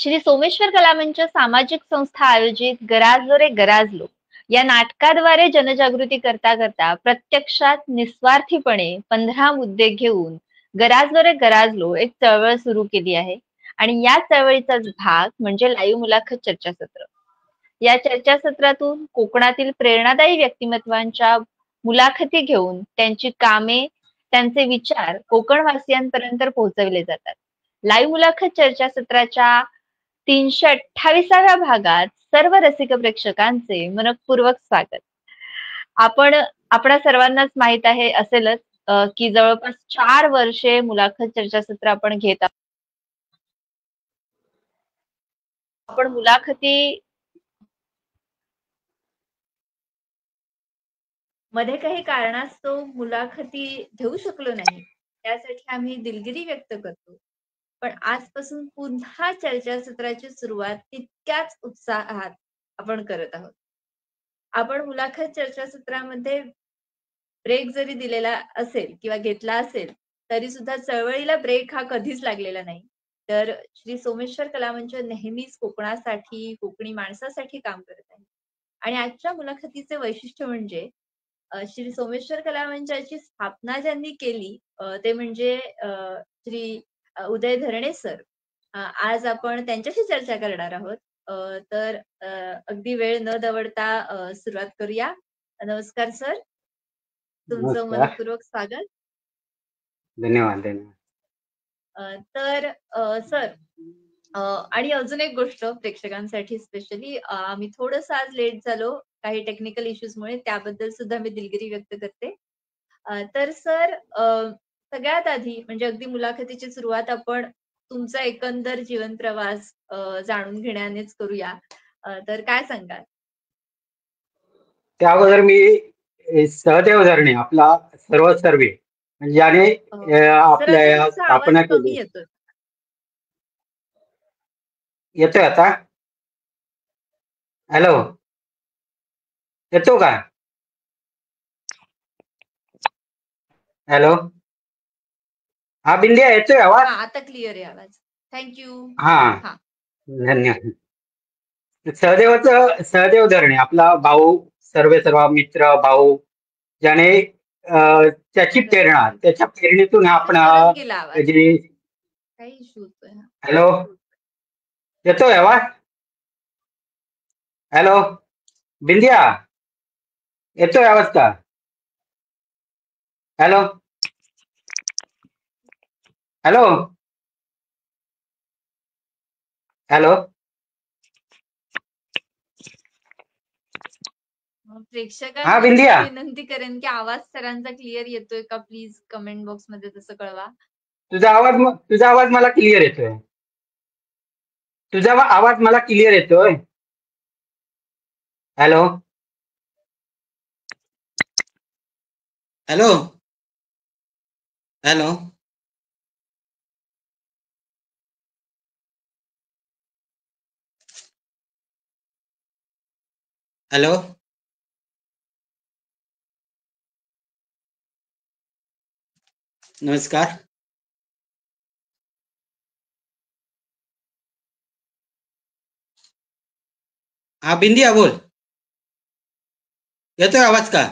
श्री सोमेश्वर कलामंच सामाजिक संस्था आयोजित गराजलो रे गराजलो या नाटकाद्वारे जनजागृती करता करता प्रत्यक्षात निस्वार्थीपणे 15 मुद्दे घेऊन गराजलो रे गराजलो एक चळवळ सुरू केली आहे. आणि या चळवळीचाच भाग म्हणजे लाईव्ह मुलाखत चर्चासत्र. या चर्चासत्रातून कोकणातील प्रेरणादायी व्यक्तिमत्वांच्या मुलाखती घेऊन त्यांची कामे, त्यांचे विचार कोकणवासियांपर्यंत पोहोचवले जातात. लाईव्ह मुलाखत चर्चासत्राच्या 328व्या भागात सर्व रसिक प्रेक्षकांचे मनपूर्वक स्वागत. आपणा सर्वांनाच माहित आहे असेलच की जवळपास 4 वर्षे मुलाखत चर्चासत्र आपण घेत आहोत. आपण मुलाखती मध्ये काही कारणास्तव मुलाखती घेऊ शकलो नाही, त्यासाठी आम्ही दिलगिरी व्यक्त करतो. पण आजपासून पुन्हा चर्चासत्राची सुरुवात तितक्याच उत्साहात आपण करत आहोत. आपण मुलाखत चर्चासत्रामध्ये ब्रेक जरी दिलेला असेल किंवा घेतला असेल तरी सुद्धा चळवळीला ब्रेक हा कधीच लागलेला नाही. तर श्री सोमेश्वर कलामंच नेहमीच कोकणासाठी, कोकणी माणसासाठी काम करत आहे. आणि आजच्या मुलाखतीचे वैशिष्ट्य म्हणजे श्री सोमेश्वर कलामंचाची स्थापना ज्यांनी केली ते म्हणजे श्री उदय धरणे सर. आज आपण त्यांच्याशी चर्चा करणार आहोत. तर अगदी वेळ न दवडता सुरुवात करूया. नमस्कार सर, तुमचं मनपूर्वक स्वागत. धन्यवाद. तर सर, आणि अजून एक गोष्ट प्रेक्षकांसाठी स्पेशली, आम्ही थोडस आज लेट झालो काही टेक्निकल इश्यूजमुळे, त्याबद्दल सुद्धा मी दिलगिरी व्यक्त करते. तर सर, सगळ्यात आधी म्हणजे अगदी मुलाखतीची सुरुवात आपण तुमचा एकंदर जीवन प्रवास जाणून घेण्यानेच करूया. तर काय सांगाल? त्या अगोदर मी सहदेव धरणे आपला सर्वे म्हणजे ज्याने आपल्या स्थापना केली. येतोय आता? हॅलो, येतो का? हॅलो, हा बिंदिया, येतोय आवाज? आता क्लिअर आहे आवाज. थँक्यू. हा, धन्यवाद. सहदेव धरणे आपला भाऊ, सर्व मित्र भाऊ, ज्याने त्याची प्रेरणा, त्याच्या प्रेरणेतून आपण हॅलो, येतोय आवाज? हॅलो बिंदिया, येतोय आवाज का? हॅलो हॅलो हॅलो प्रेक्षकांना विनंती करेन की आवाज सरांचा क्लिअर येतोय का प्लीज कमेंट बॉक्स मध्ये तसं कळवा. तुझा आवाज मला क्लिअर येतोय. तुझा आवाज मला क्लिअर येतोय. हॅलो हॅलो हॅलो हॅलो नमस्कार. हा बिंदिया बोल, येतोय आवाज का?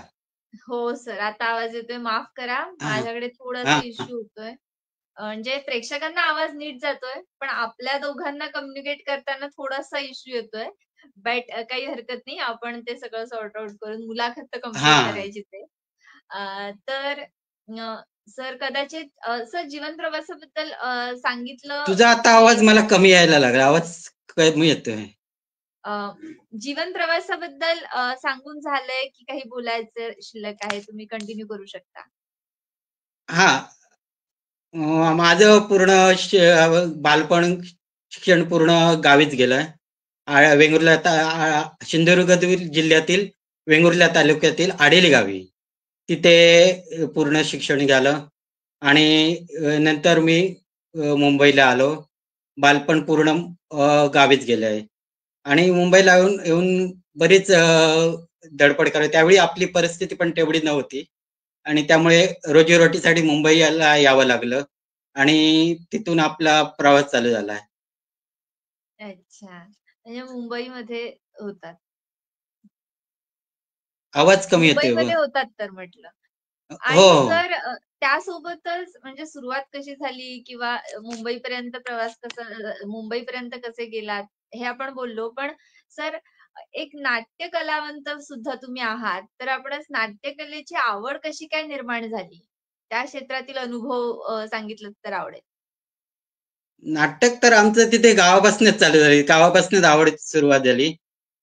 हो सर, आता आवाज येतोय. माफ करा, माझ्याकडे थोडासा इश्यू होतोय. म्हणजे प्रेक्षकांना आवाज नीट जातोय पण आपल्या दोघांना कम्युनिकेट करताना थोडासा इश्यू येतोय. बट काही हरकत नाही, आपण ते सगळं सॉर्ट आउट करून मुलाखत कंप्लीट करायची ते. तर सर, कदाचित सर जीवन प्रवासाबद्दल सांगितलं. तुझा आता आवाज मला कमी यायला लागला, आवाज कमी येतोय. जीवन प्रवासाबद्दल सांगून झालंय की काही बोलायचं शिल्लक आहे? तुम्ही कंटिन्यू करू शकता. माझं पूर्ण बालपण शिक्षण पूर्ण गावीच गेलंय. वेंगुर्ला सिंधुदुर्ग जिल्ह्यातील वेंगुर्ला तालुक्यातील आडेली गावी, तिथे पूर्ण शिक्षण झालं. आणि नंतर मी मुंबईला आलो. बालपण पूर्ण गावीच गेलंय. आणि मुंबईला येऊन बरीच धडपड करायची. त्यावेळी आपली परिस्थिती पण तेवढी नव्हती आणि त्यामुळे रोजीरोटीसाठी मुंबईला यावं लागलं आणि तिथून आपला प्रवास चालू झाला. अच्छा. म्हणजे मुंबईमध्ये होतात. आवाज कमी येतोय मुंबईमध्ये होतात तर म्हटलं. हो आणि हो. सर त्यासोबतच म्हणजे सुरुवात कशी झाली किंवा मुंबईपर्यंत प्रवास कसा मुंबईपर्यंत कसे गेलात हे आपण बोललो. पण सर एक नाट्य कलावंत सुद्धा तुम्ही आहात. तर आपणास नाट्यकलेची आवड कशी काय निर्माण झाली? त्या क्षेत्रातील अनुभव सांगितलत तर आवडेल. नाटक तर आमचं तिथे गावापासूनच चालू झाली. गावापासूनच आवड सुरुवात झाली.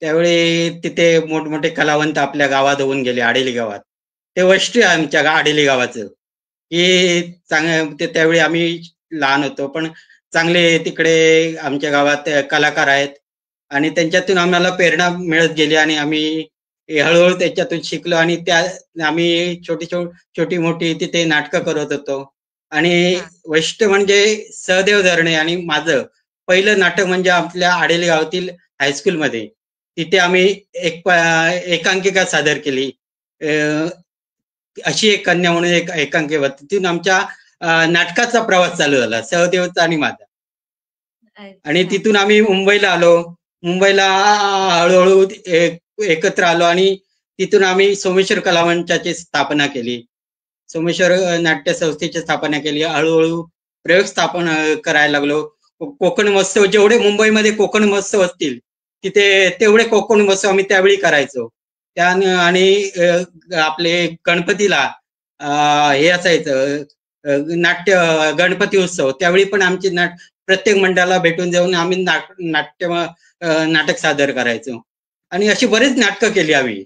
त्यावेळी तिथे मोठमोठे कलावंत आपल्या गावात होऊन गेले, आडेली गावात. ते वैशिष्ट्य आहे आमच्या आडेली गावाचं, की ते त्यावेळी आम्ही लहान होतो, पण चांगले तिकडे आमच्या गावात कलाकार आहेत आणि त्यांच्यातून आम्हाला प्रेरणा मिळत गेली आणि आम्ही हळू त्याच्यातून शिकलो आणि आम्ही छोटी-मोठी तिथे नाटकं करत होतो. आणि हां. वैशिष्ट्य म्हणजे सहदेव धरणे आणि माझं पहिलं नाटक म्हणजे आपल्या आडेली गावातील हायस्कूलमध्ये. तिथे आम्ही एकांकिका सादर केली. अ, अशी एक कन्या म्हणून एक एकांकिका. तिथून आमच्या नाटकाचा प्रवास चालू झाला, सहदेवचा आणि माझा. आणि अच्छा. तिथून आम्ही मुंबईला आलो. मुंबईला हळू एकत्र आलो आणि तिथून आम्ही सोमेश्वर कलामंचाची स्थापना केली. सोमेश्वर नाट्य संस्थेची स्थापना केली. हळू-हळू प्रयोग स्थापन करायला लागलो. कोकण महोत्सव जेवढे मुंबईमध्ये कोकण महोत्सव असतील, तिथे तेवढे कोकण महोत्सव आम्ही त्यावेळी करायचो. आणि आपले गणपतीला हे असायचं नाट्य गणपती उत्सव. त्यावेळी पण आमची प्रत्येक मंडळाला भेटून जाऊन आम्ही नाटक सादर करायचो. आणि अशी बरीच नाटकं केली आम्ही.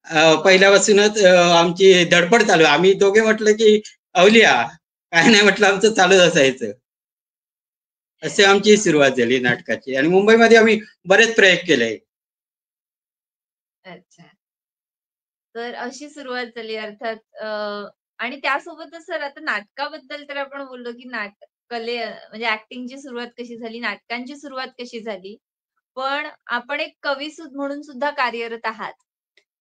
वाह! पहिल्यापासूनच आमची धडपड चालू. आम्ही दोघे म्हटलं की अवलिया. काय नाही म्हटलं आमचं चालूच असायचं. अशी अरे आमची वाह! सुरुवात झाली नाटकाची आणि मुंबईमध्ये आम्ही बरेच प्रयोग केले. अच्छा. तर अशी सुरुवात झाली अर्थात आणि त्यासोबतच सर आता नाटकाबद्दल तर आपण बोललो, की म्हणजे ॲक्टिंगची सुरुवात कशी झाली, नाटकांची सुरुवात कशी झाली. पण आपण एक कवी म्हणून सुद्धा कार्यरत आहात.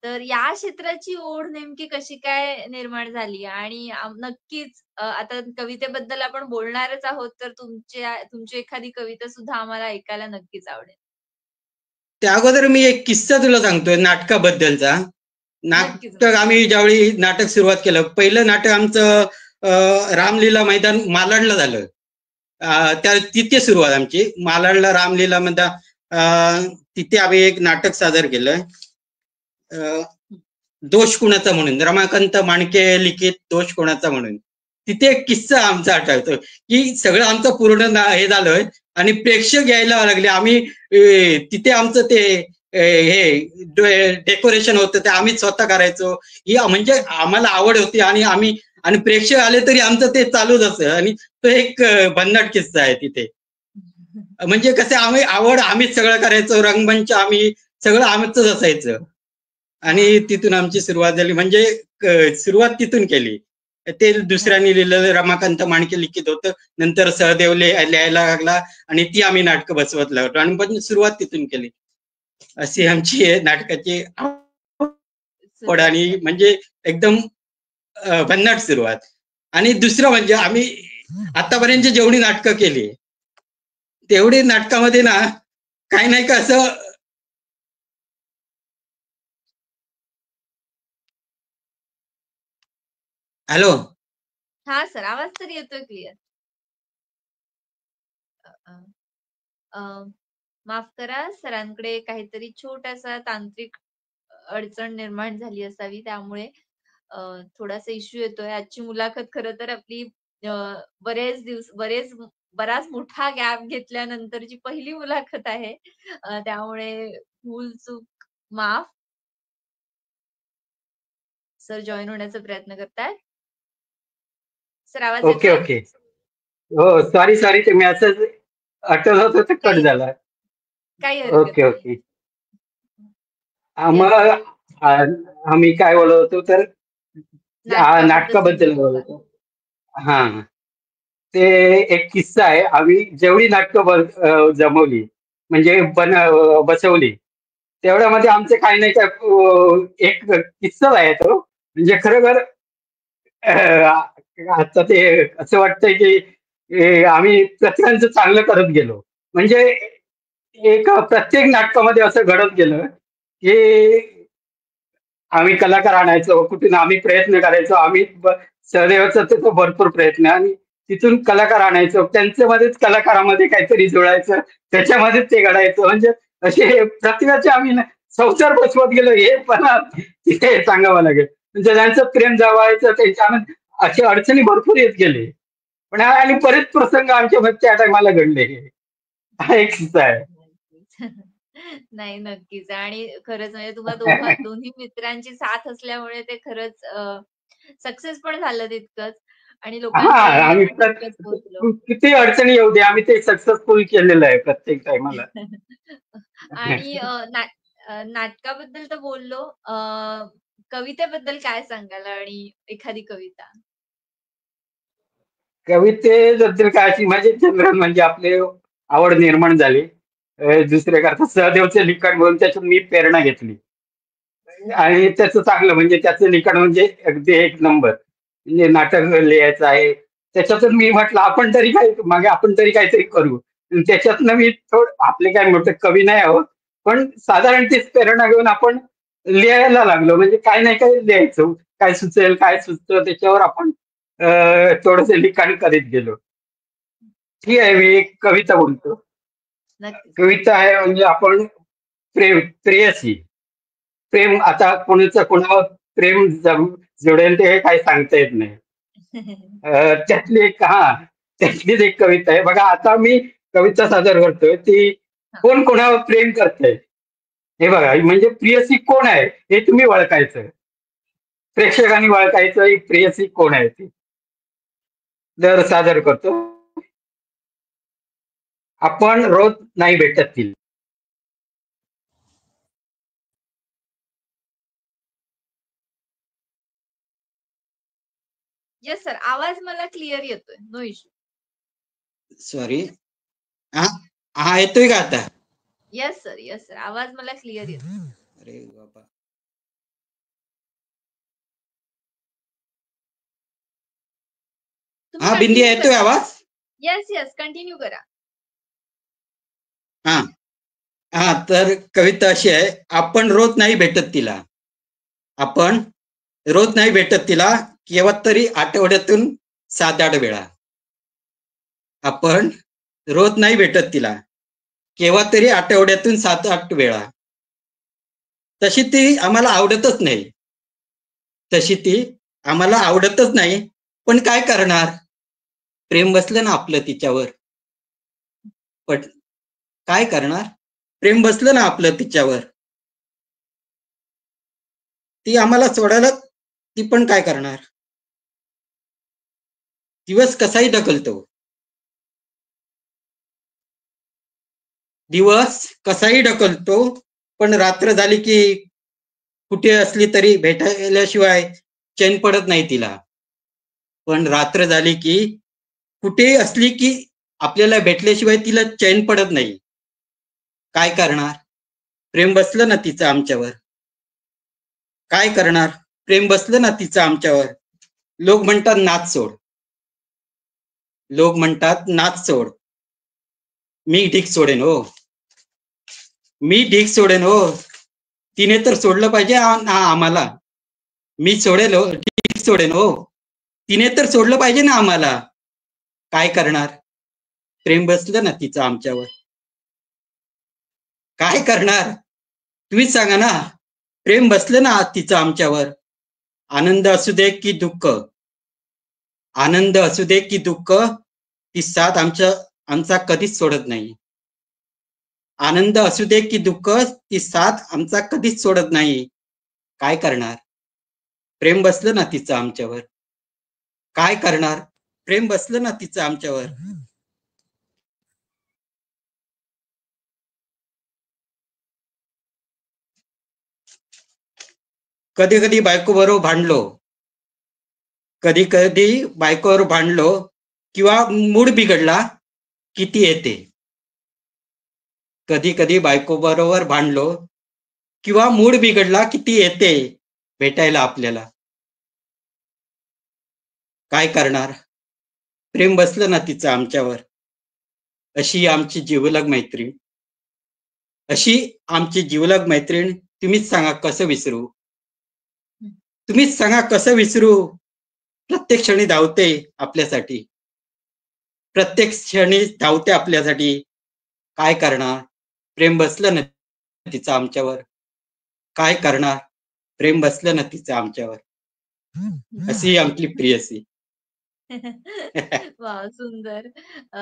तर या क्षेत्राची ओढ नेमकी कशी काय निर्माण झाली? आणि नक्कीच आता कवितेबद्दल आपण बोलणारच आहोत, तर तुमची एखादी कविता सुद्धा आम्हाला ऐकायला नक्कीच आवडेल. त्या अगोदर मी एक किस्सा तुला सांगतोय नाटकाबद्दलचा. नक्कीच, नाटक नक्कीच. आम्ही ज्यावेळी नाटक सुरुवात केलं, पहिलं नाटक आमचं रामलीला मैदान मालाडला झालं. तिथे सुरुवात आमची. मालाडला रामलीला मैदान तिथे आम्ही एक नाटक सादर केलं. दोष कुणाचा म्हणून, रमाकांत मांडके लिखित दोष कोणाचा म्हणून. तिथे एक किस्सा आमचा आठवतो, की सगळं आमचं पूर्ण हे झालं आणि प्रेक्षक यायला लागले. आम्ही तिथे आमचं ते हे डेकोरेशन होतं ते आम्ही स्वतः करायचो. ही म्हणजे आम्हाला आवड होती आणि प्रेक्षक आले तरी आमचं ते चालूच असं आणि तो एक भन्नाट किस्सा आहे तिथे. म्हणजे कसं आम्हीच सगळं करायचो. रंगमंच सगळं आमचंच असायचं. आणि वाह! तिथून आमची सुरुवात झाली म्हणजे सुरुवात तिथून केली. ते अरे दुसऱ्यांनी लिहिलेलं रमाकांत मांडके लिखित होतं. नंतर सहदेव लिहायला लागला आणि ती आम्ही नाटकं बसवत लागलो आणि पण सुरुवात तिथून केली. अशी आमची नाटकाची आवड सुरुवात आणि झाली. म्हणजे एकदम भन्नाट सुरुवात. आणि दुसरं म्हणजे आम्ही आतापर्यंत जेवढी नाटकं केली, तेवढी नाटकामध्ये ना काही नाही का असं हॅलो. हां, सर आवाज तर येतोय क्लिअर. अ, अ, माफ करा सरांकडे काहीतरी छोटासा तांत्रिक अडचण निर्माण झाली असावी त्यामुळे अ, थोडासा इश्यू येतोय. आजची मुलाखत खरं तर आपली अ, बराच मोठा गॅप घेतल्यानंतरची पहिली मुलाखत आहे. त्यामुळे भूल-चूक माफ. सर जॉइन होण्याचा प्रयत्न करतायत. सर आवाज ओके, येतोय? ओके. हो, सॉरी ते मेसेज आठवलं होतं ते कट काही झाला. काही हरकत ओके, नाही. ओके. येस मग सर. आम्ही काय बोलत होतो तर नाटकाबद्दल तुम्ही नाटकाबद्दल बोलत बोलता. होतो. हां. ते एक किस्सा आहे. आम्ही जेवढी नाटकं जमवली म्हणजे बसवली, तेवढ्यामध्ये आमचे काही नाही काय एक किस्सा आहे तो. म्हणजे खरोखर आता ते असं वाटतंय की आम्ही प्रत्येकाचं चांगलं करत गेलो. म्हणजे एक प्रत्येक नाटकामध्ये असं घडत गेलं की आम्ही कलाकार आणायचो, कुठून आम्ही प्रयत्न करायचो. आम्ही सहदेवाचा त्याचा भरपूर प्रयत्न आणि तिथून कलाकार आणायचो. त्यांच्यामध्येच कलाकारामध्ये काहीतरी जुळायचं, त्याच्यामध्येच ते घडायचं. म्हणजे असे प्रतिभाचे आम्ही संसार बसवत गेलो, हे पण तिथे सांगावं लागेल. म्हणजे त्यांचं प्रेम जवळायचं, त्यांच्यामध्ये अशा अडचणी भरपूर येत गेले. पण आणि बरेच प्रसंग आमच्या त्या टायमाला घडले. हा एक किस्सा आहे. नाही, नक्कीच. आणि खरंच म्हणजे तुम्हा दोन्ही मित्रांची साथ असल्यामुळे ते खरंच सक्सेस पण झालं तितकंच आणि हा लोकांपर्यंत आम्ही पण तितकंच पोहोचलं. किती अडचणी येऊ दे, आम्ही ते सक्सेसफुल केलेलं आहे प्रत्येक टायमाला. आणि नाटकाबद्दल तर बोललो. कवितेबद्दल काय सांगाल आणि एखादी कविता? कवितेबद्दल काय अशी म्हणजे जनरल म्हणजे आपले आवड निर्माण झाली. दुसऱ्याकरता सहदेवचे लिखाण म्हणून त्याच्यात मी प्रेरणा घेतली आणि त्याचं चांगलं म्हणजे त्याचं लिखाण म्हणजे अगदी एक नंबर. म्हणजे नाटक लिहायचं आहे. त्याच्यातून मी म्हटलं आपण तरी काय मागे आपण तरी काहीतरी करू. आणि त्याच्यातनं मी थोडं आपले काय मोठे कवी नाही आहोत, पण साधारण तीच प्रेरणा घेऊन आपण लिहायला लागलो. म्हणजे काय नाही काय लिहायचं. काय सुचेल, काय सुचतं त्याच्यावर आपण थोडंसं लिखाण करीत गेलो. ठीक आहे, मी एक कविता बोलतो. नक्कीच. कविता आहे म्हणजे आपण प्रेयसी. प्रेम आता कोणाचं कोणावर प्रेम जोडेल ते काही सांगता येत नाही. त्यातली एक त्यातलीच एक कविता आहे. बघा आता मी कविता सादर करतोय ती हां. कोण कोणावर प्रेम करतंय. हे बघा म्हणजे प्रियसी कोण आहे हे तुम्ही ओळखायचं. प्रेक्षकांनी ओळखायचं ही प्रियसी कोण आहे ती. जर सादर करतो. आपण रोज नाही भेटत ती. Yes sir. आवाज मला क्लिअर येतोय. No issue. सॉरी. हा हा येतोय का आता? Yes sir, yes sir. आवाज मला क्लिअर येतोय. अरे बाबा. तुम्ही हा बिंदी कंटिन्यू येतोय करा. आवाज? Yes, yes. कंटिन्यू करा. हा हा तर कविता अशी आहे, आपण रोज नाही भेटत तिला. आपण रोज नाही भेटत तिला, केव्हा तरी आठवड्यातून 7-8 वेळा. आपण रोज नाही भेटत तिला, केव्हा तरी आठवड्यातून 7-8 वेळा. तशी ती आम्हाला आवडतच नाही. तशी ती आम्हाला आवडतच नाही. पण काय करणार? प्रेम बसलं ना आपलं तिच्यावर. पण काय करणार? प्रेम बसलं ना आपलं तिच्यावर. ती आम्हाला सोडायला ती पण काय करणार? दिवस कसाही ढकलतो. दिवस कसाही ढकलतो, पण रात्र झाली की कुठे असली तरी भेटायल्याशिवाय चैन पडत नाही तिला. पण रात्र झाली की कुठेही असली की आपल्याला भेटल्याशिवाय तिला चैन पडत नाही. काय करणार? प्रेम बसलं ना तिचं आमच्यावर. काय करणार? प्रेम बसलं ना तिचं आमच्यावर. लोक म्हणतात नाच सोड. लोक म्हणतात नाच सोड. मी ढीक सोडेन हो. मी ढीक सोडेन हो. तिने तर सोडलं पाहिजे आम्हाला. मी सोडेल हो, ढीक सोडेन हो. तिने तर सोडलं पाहिजे ना आम्हाला. काय करणार? प्रेम बसलं ना तिचं आमच्यावर. काय करणार? तुम्हीच सांगा ना. प्रेम बसलं ना तिचं आमच्यावर. आनंद असू दे की दुःख. आनंद असू दे की दुःख, ती साथ आमचा कधीच सोडत नाही. आनंद असू दे की दुःख, ती साथ आमचा कधीच सोडत नाही. काय करणार? प्रेम बसलं ना तिचं आमच्यावर. काय करणार? प्रेम बसलं ना तिचं आमच्यावर. कधी कधी बायको बरोबर भांडलो. कधी कधी बायकोवर भांडलो किंवा मूड बिघडला किती येते. कधी कधी बायको बरोबर भांडलो किंवा मूड बिघडला किती येते भेटायला आपल्याला. काय करणार? प्रेम बसलं ना तिचं आमच्यावर. अशी आमची जिवलग मैत्री. अशी आमची जिवलग मैत्रीण. तुम्हीच सांगा कसं विसरू? तुम्हीच सांगा कसं विसरू? प्रत्येक क्षणी धावते आपल्यासाठी. प्रत्येक क्षणी धावते आपल्यासाठी. काय करणार? प्रेम बसलं ना तिचं आमच्यावर. काय करणार? प्रेम बसलं ना तिचं आमच्यावर. अशी आमची प्रेयसी. वाह! सुंदर. अ,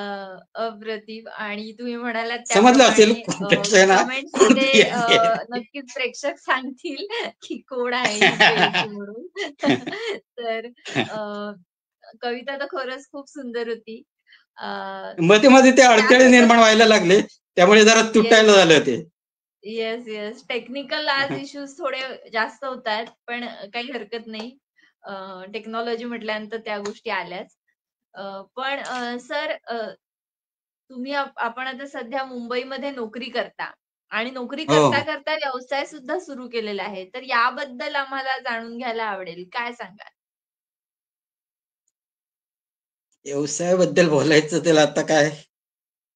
अप्रतिम आणि तुम्ही म्हणालात समजलं असेल त्याप्रमाणे प्रेक्षकांना कोण कमेंट्समध्ये प्रेयसी आहे. नक्कीच प्रेक्षक सांगतील की कोण आहे ही प्रेयसी म्हणून. तर अ, कविता तर खरंच खूप सुंदर होती. अ, मध्ये-मध्ये ते अडथळे त्यासोबत निर्माण व्हायला लागले. त्यामुळे जरा येस, तुटायला झालं ते. Yes, yes. टेक्निकल आज इश्यूज थोडे जास्त होतायत, पण काही हरकत नाही. टेक्नॉलॉजी म्हटल्यानंतर त्या गोष्टी आल्याच. पण सर तुम्ही आपण आता सध्या मुंबईमध्ये नोकरी करता आणि नोकरी हो. करता व्यवसाय सुद्धा सुरू केलेला आहे. तर याबद्दल आम्हाला जाणून घ्यायला आवडेल. काय सांगाल? व्यवसायाबद्दल बोलायचं त्याला आता काय,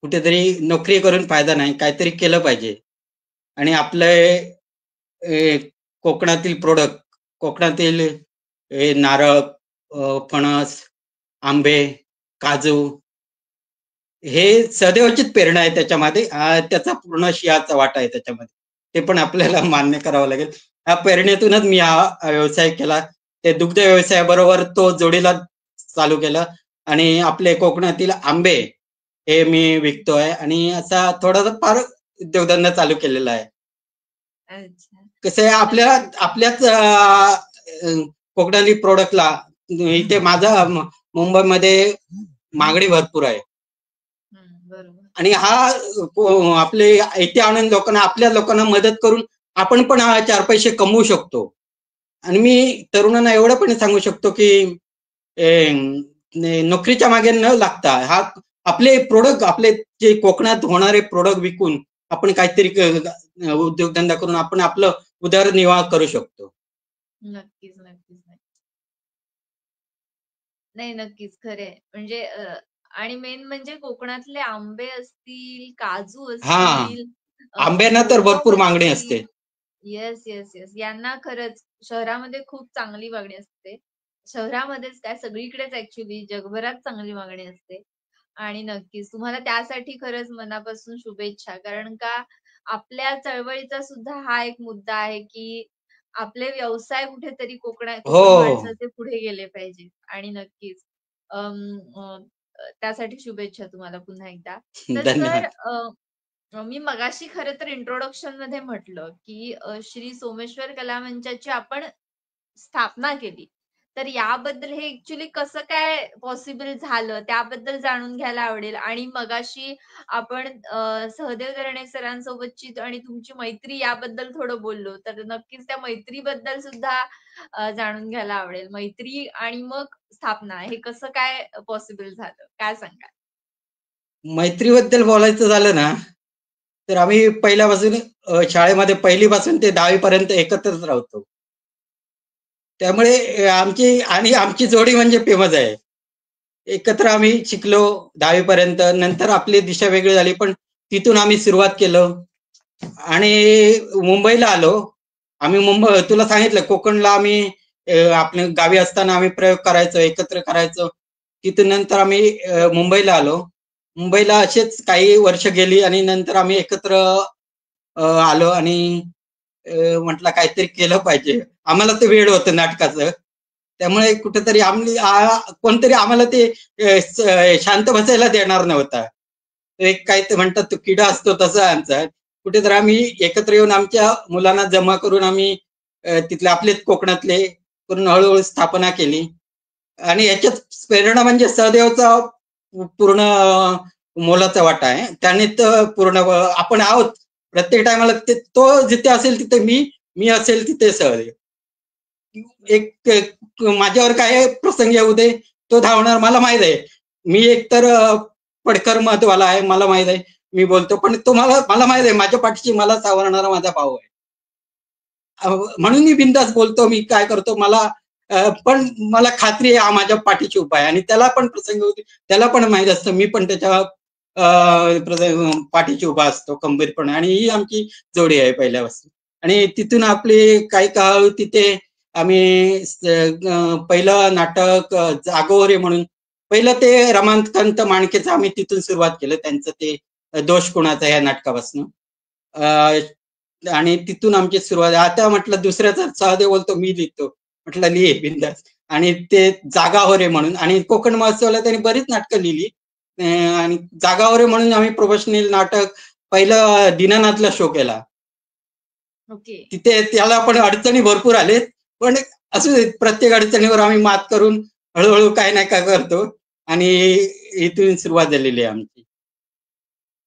कुठेतरी नोकरी करून फायदा नाही. काहीतरी केलं पाहिजे. आणि आपले कोकणातील प्रोडक्ट, कोकणातील नारळ, फणस, आंबे, काजू हे सदैवचीच प्रेरणा आहे त्याच्यामध्ये. त्याचा पूर्ण सिंहाचा वाटा आहे त्याच्यामध्ये. ते पण आपल्याला मान्य करावं लागेल. ह्या प्रेरणेतूनच मी हा व्यवसाय केला. ते दुग्ध व्यवसायाबरोबर तो जोडीला चालू केला आणि आपले कोकणातील आंबे हे मी विकतोय आणि असा थोडासा फार उद्योगधंदा चालू केलेला आहे. अच्छा. कसं आहे नक्कीच. आपल्याच कोकणातील प्रोडक्टला इथे माझा मुंबईमध्ये मागणी भरपूर आहे. बरोबर. आणि हा आपले इथे आणून लोकांना, आपल्या लोकांना मदत करून आपण पण हा 4 पैसे कमवू शकतो. आणि मी तरुणांना एवढं पण सांगू शकतो की नोकरीच्या मागे न लागता हा आपले प्रोडक्ट, आपले जे कोकणात होणारे प्रोडक्ट विकून आपण काहीतरी उद्योगधंदा करून आपण आपलं उदरनिर्वाह करू शकतो. नक्कीच, नक्कीच, नक्कीच. नाही, नक्कीच खरं म्हणजे आणि मेन म्हणजे कोकणातले आंबे असतील, काजू हा, असतील, आंब्यांना तर भरपूर मोदक मागणी असते. असतील. Yes, yes, yes. यांना खरंच शहरामध्ये खूप चांगली मागणी असते. शहरामध्येच काय सगळीकडेच ॲक्चुअली जगभरात चांगली मागणी असते. आणि नक्कीच तुम्हाला त्यासाठी खरंच मनापासून शुभेच्छा. कारण का आपल्या चळवळीचा सुद्धा हा एक मुद्दा आहे, की आपले व्यवसाय कुठेतरी हो. कोकण माणसाचे पुढे गेले पाहिजेत. आणि नक्कीच अं, अ, त्यासाठी शुभेच्छा तुम्हाला पुन्हा एकदा. तर सर धन्यवाद. मी मगाशी खरं तर इंट्रोडक्शनमध्ये म्हटलं, की श्री सोमेश्वर कला मंचाची आपण स्थापना केली. तर याबद्दल हे ॲक्चुअली कसं काय पॉसिबल झालं, त्याबद्दल जाणून घ्यायला आवडेल. आणि मगाशी आपण सहदेव दरणे सरांसोबतची आणि तुमची मैत्री याबद्दल थोडं बोललो. तर नक्कीच त्या मैत्रीबद्दल सुद्धा जाणून घ्यायला आवडेल. मैत्री आणि मग स्थापना हे कसं काय पॉसिबल झालं? काय सांगाल? मैत्रीबद्दल बोलायचं झालं ना, तर आम्ही पहिल्यापासून शाळेमध्ये 1ली पासून ते 10वी पर्यंत एकत्रच राहतो. त्यामुळे आमची जोडी म्हणजे फेमस आहे. एकत्र आम्ही शिकलो 10वी पर्यंत. नंतर आपली दिशा वेगळी झाली, पण तिथून आम्ही सुरुवात केलं आणि मुंबईला आलो. आम्ही तुला सांगितलं कोकणला आम्ही आपल्या गावी असताना आम्ही प्रयोग करायचो, एकत्र करायचो. तिथून नंतर आम्ही मुंबईला आलो. मुंबईला असेच काही वर्ष गेली आणि नंतर आम्ही एकत्र आलो आणि म्हटलं काहीतरी केलं पाहिजे. आम्हाला ते वेड होतं नाटकाचं. त्यामुळे कुठेतरी कोणतरी आम्हाला ते शांत बसायला देणार नव्हता. एक काय ते म्हणतात तो किडा असतो तसा आमचा. कुठेतरी आम्ही एकत्र येऊन आमच्या मुलांना जमा करून आम्ही तिथले आपलेच कोकणातले करून हळू स्थापना केली. आणि याच्यात प्रेरणा म्हणजे सहदेवचा पूर्ण मोलाचा वाटा आहे. त्याने तर पूर्ण आपण आहोत. प्रत्येक टायमाला तो जिथे असेल तिथे मी असेल तिथे सहदेव. एक माझ्यावर काय प्रसंग येऊ दे, तो धावणार मला माहित आहे. मी एकतर पडकर महत्वाला आहे, मला माहित आहे. मी बोलतो, पण तो मला माहित आहे माझ्या पाठीशी मला सावरणारा माझा भाऊ आहे. म्हणून मी बिनधास्त बोलतो, मी काय करतो मला पण मला खात्री आहे हा माझ्या पाठीशी उभा आहे आणि त्याला पण प्रसंग होते. त्याला पण माहित असतं मी पण त्याच्या पाठीशी उभा असतो खंबीरपणे, आणि ही आमची जोडी आहे पहिल्यापासून. आणि तिथून आपली काही काळ तिथे आम्ही पहिलं नाटक जागोरे म्हणून, पहिलं ते रमाकांत माणकेचं आम्ही तिथून सुरुवात केलं, त्यांचं ते दोष कुणाचा या नाटकापासून. आणि तिथून आमची सुरुवात. आता म्हटलं दुसऱ्याचा सहदेव बोलतो मी लिहितो, म्हटलं लिहे बिंदास. आणि ते जागावर आहे म्हणून, आणि कोकण महोत्सवाला त्यांनी बरीच नाटकं लिहिली. आणि जागावर आहे म्हणून आम्ही प्रोफेशनल नाटक पहिलं दीनानाथला शो केला. ओके. तिथे त्याला पण अडचणी भरपूर आले, पण असं प्रत्येक अडचणीवर आम्ही मात करून हळूहळू काय नाही काय करतो, आणि इथून सुरुवात झालेली आहे आमची.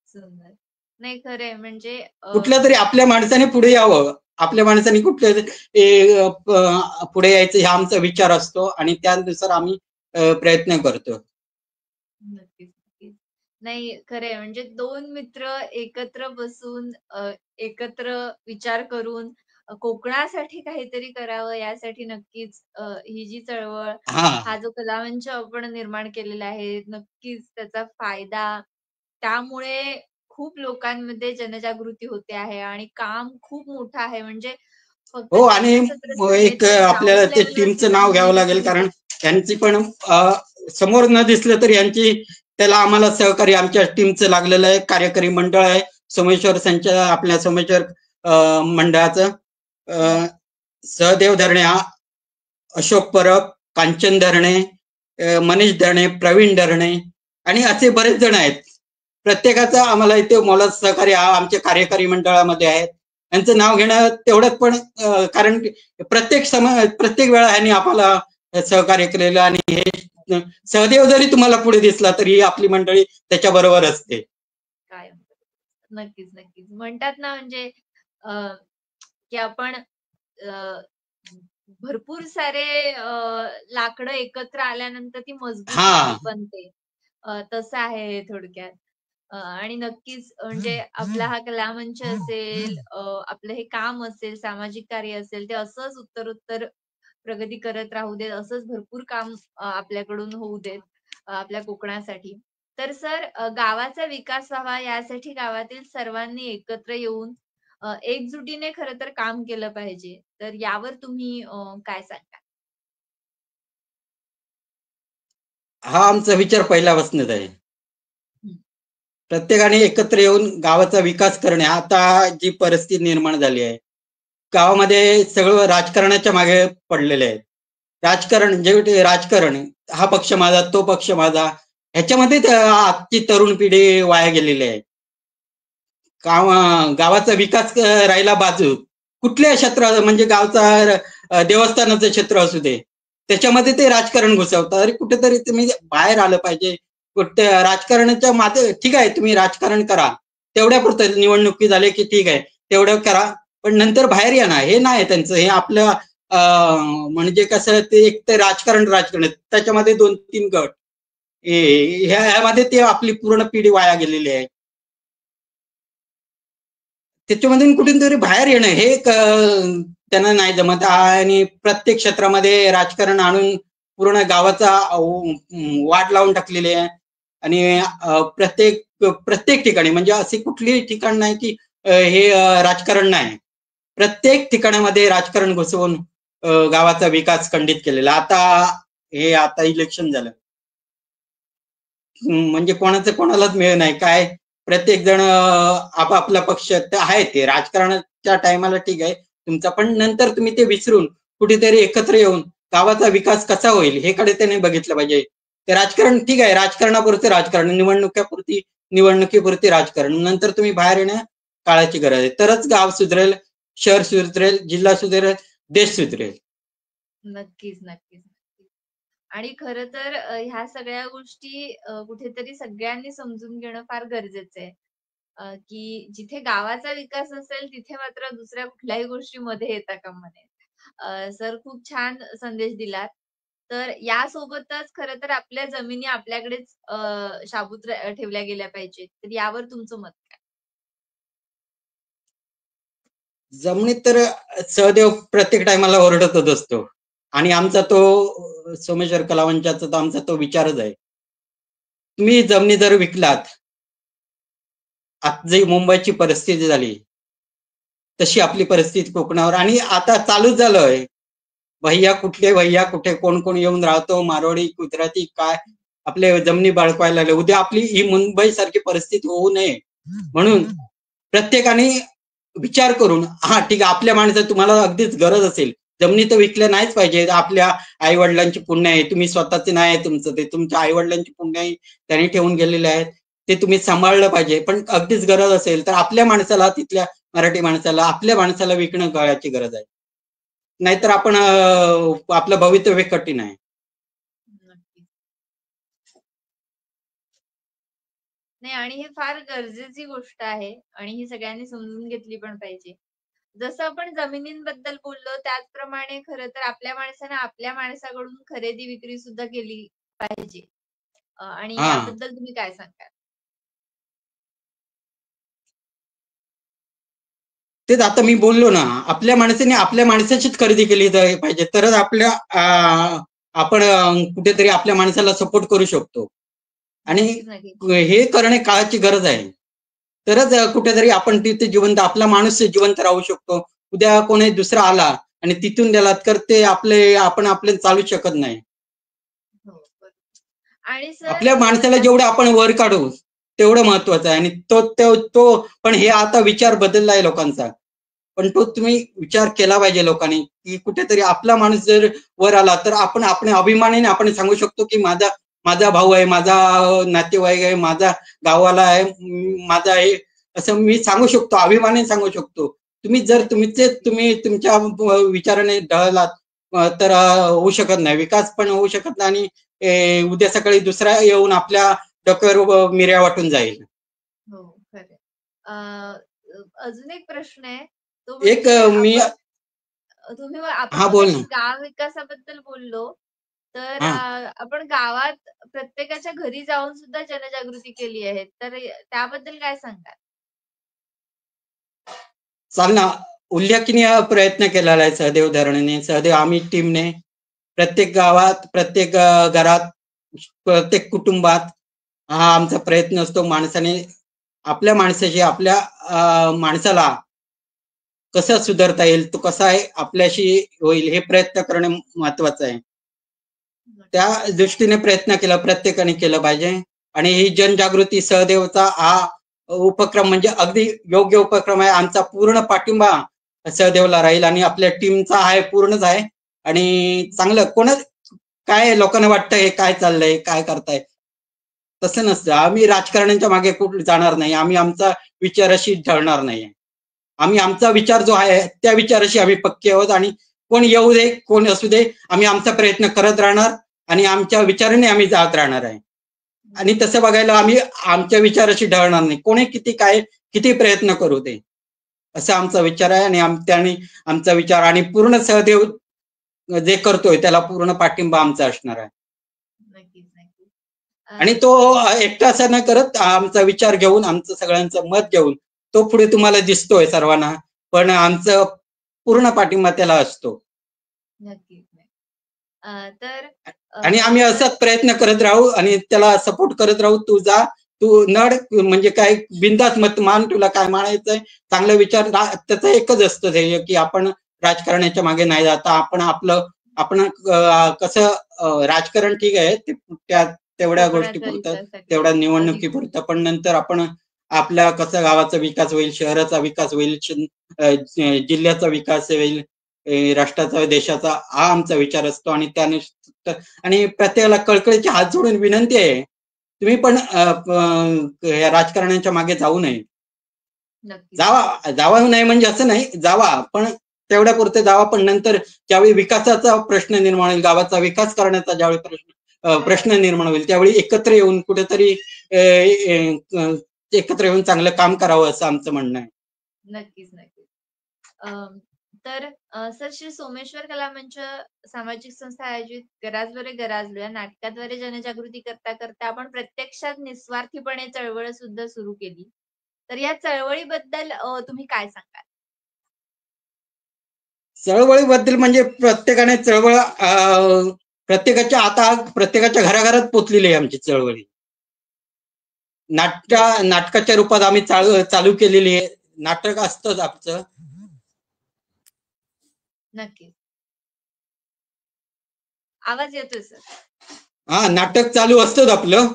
सुंदर. नाही खरंय म्हणजे कुठल्या तरी आपल्या माणसाने पुढे यावं, आपल्या माणसाने कुठल्या पुढे यायचं हा आमचा विचार असतो, आणि त्यानुसार आम्ही प्रयत्न करतो. नक्कीच, नक्कीच. नाही खरंय म्हणजे दोन मित्र एकत्र बसून एकत्र विचार करून कोकणासाठी काहीतरी करावं यासाठी नक्कीच ही जी चळवळ, हा हा जो कलामंच आपण निर्माण केलेला आहे, नक्कीच त्याचा फायदा त्यामुळे खूप लोकांमध्ये जनजागृती होते आहे आणि काम खूप मोठं आहे. म्हणजे फक्त हो, आणि चर्चासत्रच नाहीये, एक तर आपल्याला ग्राउंड ते लेव्हलवरती टीमचं नाव घ्यावं कामगिरी लागेल, सुरू कारण होते. त्यांची पण समोर न दिसलं तरी यांची त्याला आम्हाला सहकार्य आमच्या टीमचं लागलेलं आहे. कार्यकारी मंडळ आहे सोमेश्वर संचार, आपल्या सोमेश्वर मंडळाचं. सहदेव धरणे, अशोक परब, कांचन धरणे, मनीष धरणे, प्रवीण धरणे, आणि असे बरेच जण आहेत. प्रत्येकाचा आम्हाला इथे मोलाचं सहकार्य आमच्या कार्यकारी मंडळामध्ये आहेत. यांचं नाव घेणं तेवढंच, पण कारण प्रत्येक वेळा ह्यांनी आम्हाला सहकार्य केलेलं, आणि हे सहदेव जरी तुम्हाला पुढे दिसला तरी आपली मंडळी त्याच्या बरोबर असते. काय नक्कीच, नक्कीच. म्हणतात ना म्हणजे अ, की आपण भरपूर सारे लाकडं एकत्र आल्यानंतर ती मजबूत हा बनते. तसं आहे हे थोडक्यात. आणि नक्कीच म्हणजे आपला हा कलामंच असेल, आपलं हे काम असेल, सामाजिक कार्य असेल, ते असंच उत्तरोत्तर प्रगती करत राहू देत. असंच भरपूर काम आपल्याकडून होऊ देत आपल्या कोकणासाठी. तर सर गावाचा विकास व्हावा यासाठी गावातील सर्वांनी एकत्र येऊन एकजुटीने खरं तर काम केलं पाहिजे. तर यावर तुम्ही काय सांगाल? हा आमचा विचार पहिल्यापासूनच आहे. हं. प्रत्येकाने एकत्र येऊन गावाचा विकास करणे. आता जी परिस्थिती निर्माण झाली आहे, गावामध्ये सगळं राजकारणाच्या मागे पडलेले आहेत. राजकारण जे राजकारण, हा पक्ष माझा, तो पक्ष माझा, ह्याच्यामध्ये आजची तरुण पिढी वाया गेलेली आहे. गावाचा विकास राहिला बाजू, कुठल्या क्षेत्रात म्हणजे गावचा देवस्थानाचं क्षेत्र असू दे, त्याच्यामध्ये ते राजकारण घुसवतात. अरे कुठेतरी तुम्ही बाहेर आलं पाहिजे. कुठे राजकारणाच्या मागे ठीक आहे, तुम्ही राजकारण करा, तेवढ्यापुरतं निवडणुकी झाले की ठीक आहे, तेवढं करा, पण नंतर बाहेर या ना. हे नाही त्यांचं. हे आपलं म्हणजे कसं, ते एक ते राजकारण त्याच्यामध्ये 2-3 गट, ह्यामध्ये ते आपली पूर्ण पिढी वाया गेलेली आहे. त्याच्यामधून कुठून तरी बाहेर येणं हे त्यांना नाही जमत, आणि प्रत्येक क्षेत्रामध्ये राजकारण आणून पूर्ण गावाचा वाट लावून टाकलेली आहे. आणि प्रत्येक प्रत्येक ठिकाणी, म्हणजे असे कुठलीही ठिकाण नाही की हे राजकारण नाही. प्रत्येक ठिकाणामध्ये राजकारण घुसवून गावाचा विकास खंडित केलेला. आता इलेक्शन झालं, म्हणजे कोणाचं कोणालाच मिळ नाही काय. प्रत्येक जण आपापला पक्ष आहे, ते राजकारणाच्या टायमाला ठीक आहे तुमचा, पण नंतर तुम्ही ते विसरून कुठेतरी एकत्र येऊन गावाचा विकास कसा होईल हे कडे त्याने बघितलं पाहिजे. ते राजकारण ठीक आहे, राजकारणापुरते राजकारण, निवडणुकीपुरती राजकारण, नंतर तुम्ही बाहेर येण्या काळाची गरज आहे. तरच गाव सुधरेल, शहर सुधरेल, जिल्हा सुधरेल, देश सुधरेल. नक्कीच, नक्कीच, नक्कीच. आणि खरं तर ह्या सगळ्या गोष्टी कुठेतरी सगळ्यांनी समजून घेणं फार गरजेचं आहे. की जिथे गावाचा विकास असेल, तिथे मात्र दुसऱ्या कुठल्याही गोष्टी मध्ये येता कामा नये. सर खूप छान संदेश दिलात. तर यासोबतच खरं तर आपल्या जमिनी आपल्याकडेच शाबूत ठेवल्या गेल्या पाहिजेत. तर यावर तुमचं मत काय? जमिनीत तर सहदेव प्रत्येक टायमाला ओरडतच असतो, आणि आमचा तो सोमेश्वर कलावंचाचा आमचा तो विचारच आहे. तुम्ही जमिनी जर विकलात आता जी मुंबईची परिस्थिती झाली तशी आपली परिस्थिती कोकणावर आणि आता चालूच झालंय. भैया कुठे कोण कोण येऊन राहतो, मारवाडी गुजराती काय आपले जमिनी बाळकायला लागले. उद्या आपली ही मुंबई सारखी परिस्थिती होऊ नये म्हणून प्रत्येकाने विचार करून हा ठीक आहे आपल्या माणसं तुम्हाला अगदीच गरज असेल जमिनी तर विकल्या नाहीच पाहिजे. आपल्या आई वडिलांची पुण्य आहे, तुम्ही स्वतःचे नाही आहे तुमचं, ते तुमच्या आई वडिलांची पुण्य आहे त्यांनी ठेवून गेलेले आहेत, ते तुम्ही सांभाळलं पाहिजे. पण अगदीच गरज असेल तर आपल्या माणसाला, तिथल्या मराठी माणसाला, आपल्या माणसाला विकणं काळाची गरज आहे. नाहीतर आपण आपलं भवितव्य कठीण आहे. नक्कीच. नाही आणि हे फार गरजेची गोष्ट आहे आणि ही सगळ्यांनी समजून घेतली पण पाहिजे. जसं आपण जमिनींबद्दल बोललो त्याचप्रमाणे खरं तर आपल्या माणसाने आपल्या माणसाकडून खरेदी विक्री सुद्धा केली पाहिजे. आणि हा याबद्दल तुम्ही काय सांगाल? तेच आता मी बोललो ना, आपल्या माणसाने आपल्या माणसाचीच खरेदी केली पाहिजे, तरच आपल्या आपण कुठेतरी आपल्या माणसाला सपोर्ट करू शकतो. आणि नक्कीच नक्कीच. हे करणे काळाची गरज आहे. तरच कुठेतरी आपण तिथे जिवंत, आपला माणूस जिवंत राहू शकतो. उद्या कोणी दुसरा आला आणि तिथून गेला तर ते आपण आपले चालू शकत नाही. हो, बरोबर. आणि सर आपल्या माणसाला जेवढं आपण वर काढू तेवढं महत्वाचं आहे. आणि तो पण हे आता विचार बदललाय लोकांचा. पण तो तुम्ही विचार केला पाहिजे लोकांनी की कुठेतरी आपला माणूस जर वर आला तर आपण आपल्या अभिमानाने आपण सांगू शकतो की माझा माझा भाऊ आहे, माझा नातेवाईक आहे, माझा गावाला आहे, माझा आहे, असं मी सांगू शकतो, अभिमानाने सांगू शकतो. तुम्ही जर तुम्ही तुमच्या विचाराने ढळलात तर होऊ शकत नाही, विकास पण होऊ शकत नाही. आणि उद्या सकाळी दुसरा येऊन आपल्या डोक्यावर मिऱ्या वाटून जाईल. हो, खरं. अजून एक प्रश्न आहे. तो एक म्हणजे मी आपण हा बोल मगाशी ना. गाव विकासाबद्दल बोललो. तर हा आपण गावात प्रत्येकाच्या घरी जाऊन सुद्धा जनजागृती केली आहे. तर त्याबद्दल काय सांगाल? चाल ना, उल्लेखनीय प्रयत्न केलेला आहे सहदेव धरणीने, सहदेव आम्ही टीमने प्रत्येक गावात, प्रत्येक घरात, प्रत्येक कुटुंबात हा आमचा प्रयत्न असतो. माणसाने आपल्या माणसाची, आपल्या माणसाला कसं सुधारता येईल, तो कसा आहे आपल्याशी होईल हे प्रयत्न करणे महत्वाचं आहे. त्या दृष्टीने प्रयत्न केला प्रत्येकाने केलं पाहिजे. आणि ही जनजागृती सहदेवचा हा उपक्रम म्हणजे अगदी योग्य उपक्रम आहे. आमचा पूर्ण पाठिंबा सहदेवला राहील आणि आपल्या टीमचा आहे पूर्णच आहे. आणि चांगलं कोण काय लोकांना वाटतं हे काय चाललंय काय करताय, तसं नसतं. आम्ही राजकारण्यांच्या मागे कुठे जाणार नाही, आम्ही आमचा विचाराशी ढळणार नाही. आम्ही आमचा विचार जो आहे त्या विचाराशी आम्ही पक्के आहोत. आणि कोण येऊ दे कोण असू दे, आम्ही आमचा प्रयत्न करत राहणार आणि आमच्या विचाराने आम्ही जात राहणार आहे. आणि तसं बघायला आम्ही आमच्या विचाराशी ढळणार नाही, कोणी किती काय किती प्रयत्न करू दे, असा आमचा विचार आहे. आणि त्याने आमचा विचार आणि पूर्ण सहदेव जे करतोय त्याला पूर्ण पाठिंबा आमचा असणार आहे. नक्कीच, नक्कीच. आणि तो एकटा असं न करत आमचा विचार घेऊन, आमचं सगळ्यांचं मत घेऊन तो पुढे तुम्हाला दिसतोय सर्वांना, पण आमचं पूर्ण पाठिंबा त्याला असतो. नक्कीच नाही. तर आणि आम्ही असाच प्रयत्न करत राहू आणि त्याला सपोर्ट करत राहू. तू जा, तू नड, म्हणजे काय बिंदास मत मान, तुला काय मानायचंय चांगलं विचार. त्याचं एकच असतं ध्येय की आपण राजकारणाच्या मागे नाही जाता, आपण कसं राजकारण ठीक आहे ते तेवढ्या गोष्टी कोकणाचा पुरतं, विकासासाठी तेवढ्या अधिक निवडणुकीपुरतं. पण नंतर आपण आपल्या कसं गावाचा विकास होईल, शहराचा विकास होईल, जिल्ह्याचा विकास होईल, राष्ट्राचा देशाचा हा आमचा विचार असतो. आणि त्याने आणि प्रत्येकाला कळकळीचे हात जोडून विनंती आहे, तुम्ही पण राजकारण्यांच्या मागे जाऊ नये. नक्कीच. जावा नाही म्हणजे असं नाही, जावा पण तेवढ्या पुरते जावा. पण नंतर ज्यावेळी विकासाचा प्रश्न निर्माण होईल, गावाचा विकास करण्याचा ज्यावेळी प्रश्न निर्माण होईल, त्यावेळी एकत्र येऊन कुठेतरी एकत्र येऊन चांगलं काम करावं असं आमचं म्हणणं आहे. नक्कीच, नक्कीच. तर सर श्री सोमेश्वर कला मंच सामाजिक संस्था आयोजित गराजद्वारे गराजलो या नाटकाद्वारे जनजागृती करता करता आपण प्रत्यक्षात निस्वार्थीपणे चळवळ सुद्धा सुरू केली. तर या चळवळीबद्दल तुम्ही काय सांगाल? चळवळीबद्दल म्हणजे प्रत्येकाने चळवळ आता प्रत्येकाच्या घराघरात पोचलेली आहे आमची चळवळी. नाटकाच्या रूपात आम्ही चालू केलेली आहे. नाटक असतंच आमचं. नक्की. आवाज येतोय सर. हा, नाटक चालू असतंच आपलं.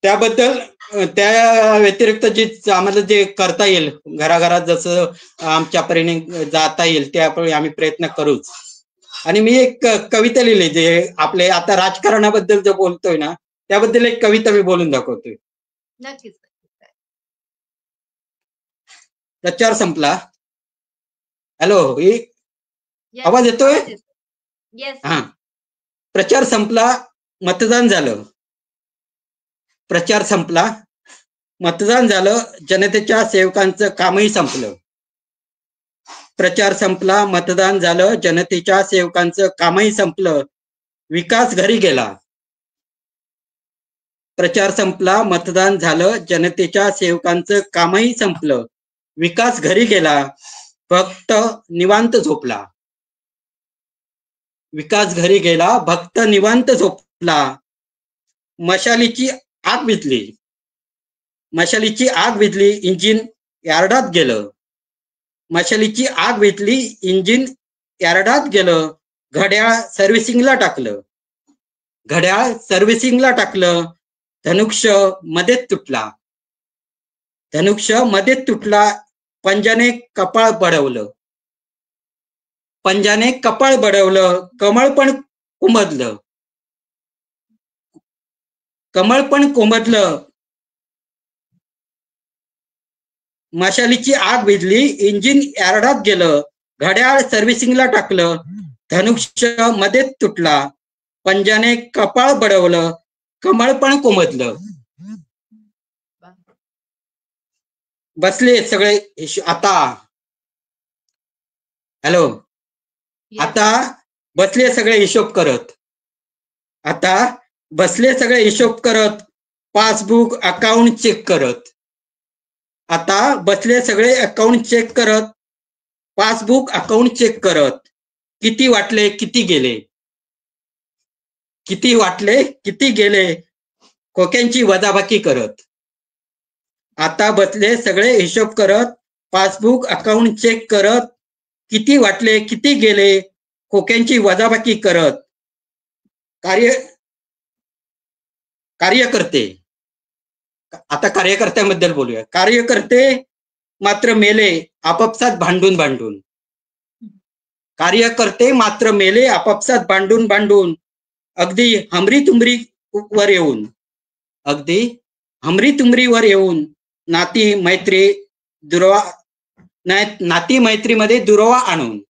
त्याबद्दल त्या व्यतिरिक्त जे आम्हाला जे करता येईल घराघरात जसं आमच्या परीने जाता येईल त्याप्रमाणे आम्ही प्रयत्न करूच. आणि मी एक कविता लिहिली जे आपले आता राजकारणाबद्दल जे बोलतोय ना त्याबद्दल एक कविता मी बोलून दाखवतोय. नक्कीच. प्रचार संपला. हॅलो, Yes, आवाज येतोय? आवाज येतो. येस. हा, प्रचार संपला, मतदान झालं. प्रचार संपला, मतदान झालं, जनतेच्या सेवकांचं कामही संपलं. प्रचार संपला, मतदान झालं, जनतेच्या सेवकांचं कामही संपलं, विकास घरी गेला. प्रचार संपला, मतदान झालं, जनतेच्या सेवकांचं कामही संपलं, विकास घरी गेला, भक्त निवांत झोपला. विकास घरी गेला, भक्त निवांत झोपला. मशालीची आग विझली, मशालीची आग विझली, इंजिन यार्डात गेलं. मशालीची आग विझली, इंजिन यार्डात गेलं, घड्याळ सर्व्हिसिंगला टाकलं. घड्याळ सर्व्हिसिंगला टाकलं, धनुष्य मध्येच तुटला. धनुष्य मध्येच तुटला, पंजाने कपाळ बडवलं. पंजाने कपाळ बडवलं, कमळ पण कोमधलं. कमळ पण कोमधलं. मशालीची आग विझली, इंजिन यार्डात गेलं, घड्याळ सर्व्हिसिंगला टाकलं, धनुष्य मध्येच तुटला, पंजाने कपाळ बडवलं, कमळ पण कोमधलं. बसले सगळे आता. हॅलो, आता बसले सगळे हिशोब करत. आता बसले सगळे हिशोब करत, पासबुक अकाउंट चेक करत. आता बसले सगळे अकाउंट चेक करत, पासबुक अकाउंट चेक करत. किती वाटले, किती गेले, किती वाटले, किती गेले, खोक्यांची वजाबाकी करत. आता बसले सगळे हिशोब करत, पासबुक अकाउंट चेक करत. किती वाटले, किती गेले, खोक्यांची वजाबाकी करत. कार्यकर्ते, आता कार्यकर्त्यांबद्दल बोलूया. कार्यकर्ते मात्र मेले आपापसात भांडून भांडून. कार्यकर्ते मात्र मेले आपापसात भांडून भांडून. अगदी हमरी तुमरी वर येऊन, अगदी हमरी तुमरीवर येऊन, नाती मैत्री दुरावा, नाती मैत्रीमध्ये दुरावा आणून,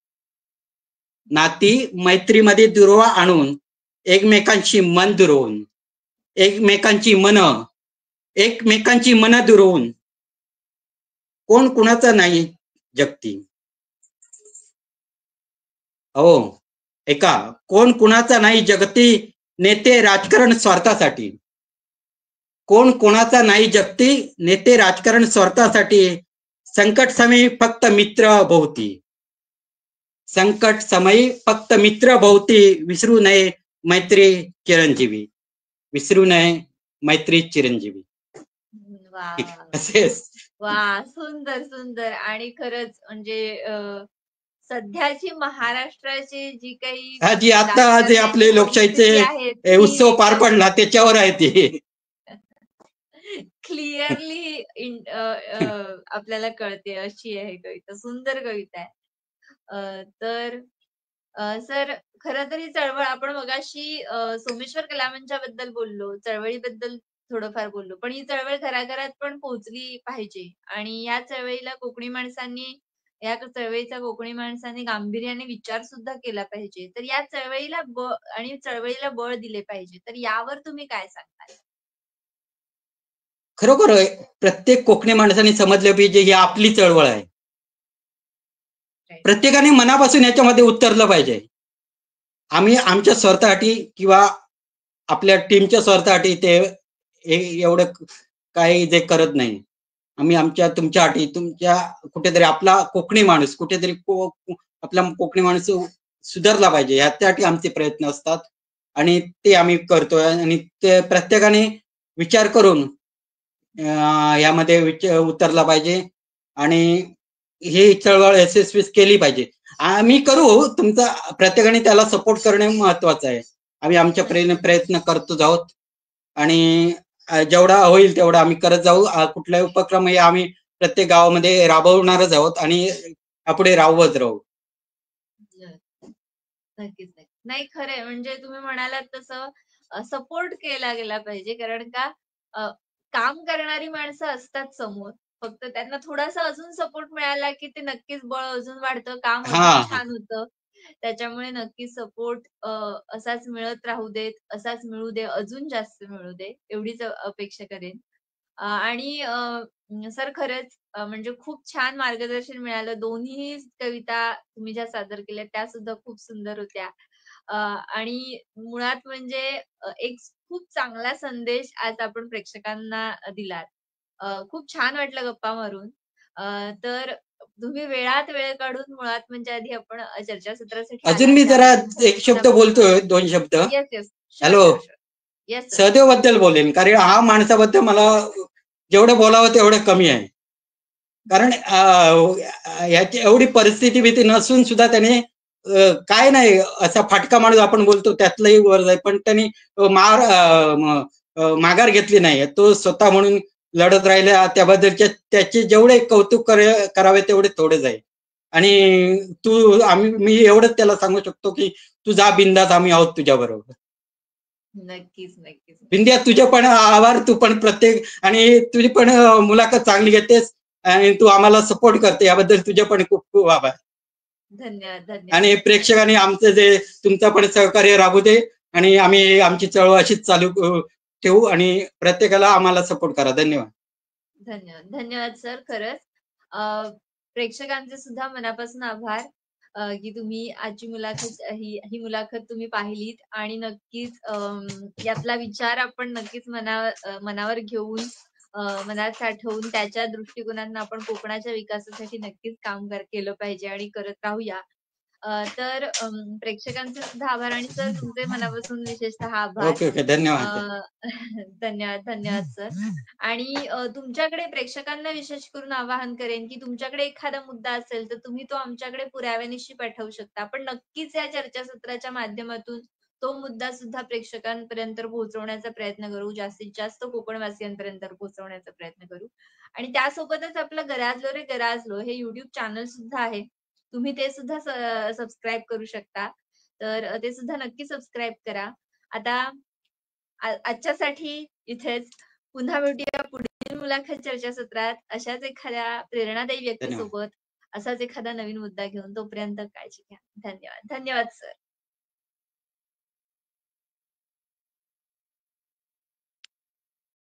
नाती मैत्रीमध्ये दुरावा आणून, एकमेकांची मन दुरवून, एकमेकांची मन दुरवून, कोण कुणाचा नाही जगती. हो, ऐका, कोण कुणाचा नाही जगती, नेते राजकारण स्वार्थासाठी. कोण कोणाचा नाही जगती, नेते राजकारण स्वार्थासाठी. संकट समयी फक्त मित्र भोवती, संकट समयी फक्त मित्र भोवती. विसरू नये मैत्री चिरंजीवी, विसरू नये मैत्री चिरंजीवी. वा, सुंदर सुंदर. आणि खरंच म्हणजे सध्याची महाराष्ट्राची जी काही जी आता जे आपले लोकशाहीचे उत्सव पार पडला त्याच्यावर आहे ती. क्लिअरली आपल्याला कळते अशी आहे कविता. सुंदर कविता आहे. तर सर, खरं तर ही चळवळ आपण मगाशी सोमेश्वर कलामंच्या बद्दल बोललो, चळवळीबद्दल थोडंफार बोललो, पण ही चळवळ घराघरात पण पोहोचली पाहिजे. आणि या चळवळीला कोकणी माणसांनी, या चळवळीचा कोकणी माणसांनी गांभीर्याने विचार सुद्धा केला पाहिजे. तर या चळवळीला आणि चळवळीला बळ दिले पाहिजे. तर यावर तुम्ही काय सांगताल? खरोखर प्रत्येक कोकणी माणसाने समजलं पाहिजे ही आपली चळवळ आहे. प्रत्येकाने मनापासून याच्यामध्ये उतरलं पाहिजे. आम्ही आमच्या स्वार्थासाठी किंवा आपल्या टीमच्या स्वार्थासाठी ते एवढं काही जे करत नाही. आम्ही आमच्या तुमच्यासाठी, तुमच्या कुठेतरी आपला कोकणी माणूस कुठेतरी आपला कोकणी माणूस सुधारला पाहिजे यासाठी आमचे प्रयत्न असतात आणि ते आम्ही करतोय. आणि ते प्रत्येकाने विचार करून यामध्ये उतरला पाहिजे आणि ही चळवळ यशस्वी केली पाहिजे. आम्ही करू, तुमचा प्रत्येकाने त्याला सपोर्ट करणे महत्वाचं आहे. आम्ही आमच्या प्रयत्न करतोच आहोत आणि जेवढा होईल तेवढा आम्ही करत जाऊ. कुठलाही उपक्रम आम्ही प्रत्येक गावामध्ये राबवणारच आहोत आणि पुढे राबवत राहू. नक्कीच नक्कीच. नाही खरंय, म्हणजे तुम्ही म्हणालात तसं सपोर्ट केला गेला पाहिजे, कारण का काम करणारी माणसं असतात समोर, फक्त त्यांना थोडासा अजून सपोर्ट मिळाला की ते नक्कीच बळ अजून वाढतं, काम हा अजून हा छान होतं. त्याच्यामुळे नक्कीच सपोर्ट असाच मिळत राहू देत, असाच मिळू दे, अजून जास्त मिळू दे, एवढीच अपेक्षा करेन. आणि सर खरंच म्हणजे खूप छान मार्गदर्शन मिळालं. दोन्ही कविता तुम्ही ज्या सादर केल्या त्या सुद्धा खूप सुंदर होत्या. आणि मुळात म्हणजे एक खूप चांगला संदेश आज आपण प्रेक्षकांना दिलात. खूप छान वाटलं गप्पा मारून. तर तुम्ही वेळात वेळ काढून मुळात म्हणजे आधी आपण चर्चासत्रासाठी अजून आलात मी जरा त्याबद्दल एक खरंच शब्द मनापासून बोलतोय, आभार. 2 शब्द. Yes, yes. Sure, hello, sure, sure. Yes sir. Sahadev बद्दल बोलेन, कारण हा माणसाबद्दल मला जेवढं बोलावं तेवढं कमी आहे. कारण याची एवढी परिस्थिती भीती नसून सुद्धा त्याने काय नाही असा फाटका माणूस आपण बोलतो त्यातलंही वर आहे, पण त्यांनी माघार घेतली नाही. तो स्वतः म्हणून लढत राहिला. त्याबद्दलचे त्याचे जेवढे कौतुक करावे तेवढे थोडेच आहे. आणि मी एवढंच त्याला सांगू शकतो की तू जा बिंदास, आम्ही आहोत तुझ्या बरोबर. नक्कीच, नक्कीच. बिंदिया, तुझे पण आभार. तू पण प्रत्येक आणि तुझी पण मुलाखत चांगली घेतेस आणि तू आम्हाला सपोर्ट करते, याबद्दल तुझे पण खूप खूप आभार. धन्यवाद, आणि धन्यवाद. प्रेक्षकांनी आमचं जे तुमचं पण सहकार्य राबू दे आणि आम्ही आमची चळवळ अशीच चालू ठेवू आणि प्रत्येकाला आम्हाला सपोर्ट करा. धन्यवाद. धन्यवाद. धन्यवाद सर खरंच. प्रेक्षकांचे सुद्धा मनापासून आभार की तुम्ही आजची मुलाखत ही मुलाखत तुम्ही पाहिलीत आणि नक्कीच यातला विचार आपण नक्कीच मनावर घेऊन मनात साठवून त्याच्या दृष्टिकोनातून आपण कोकणाच्या विकासासाठी नक्कीच काम केलं पाहिजे आणि करत राहूया. तर प्रेक्षकांचे सुद्धा आभार आणि सर तुमचे मनापासून विशेषतः आभार. ओके ओके, धन्यवाद. धन्यवाद, धन्यवाद सर. आणि तुमच्याकडे प्रेक्षकांना विशेष करून आवाहन करेन, की तुमच्याकडे एखादा मुद्दा असेल, तर तुम्ही तो आमच्याकडे पुराव्यानिशी पाठवू शकता. आपण नक्कीच या चर्चासत्राच्या माध्यमातून तो मुद्दा सुद्धा प्रेक्षकांपर्यंत पोहोचवण्याचा प्रयत्न करू. जास्तीत जास्त कोकणवासियांपर्यंत पोहोचवण्याचा प्रयत्न करू. आणि त्यासोबतच आपलं गराजलो रे गराजलो हे YouTube चॅनल सुद्धा आहे. तुम्ही ते सुद्धा सबस्क्राईब करू शकता. तर ते सुद्धा नक्की सबस्क्राईब करा. आता आजच्यासाठी इथेच. पुन्हा भेटूया पुढील मुलाखत चर्चासत्रात अशाच एखाद्या प्रेरणादायी धन्यवाद. व्यक्तीसोबत, असाच एखादा नवीन मुद्दा घेऊन. तोपर्यंत काळजी घ्या. धन्यवाद. धन्यवाद सर.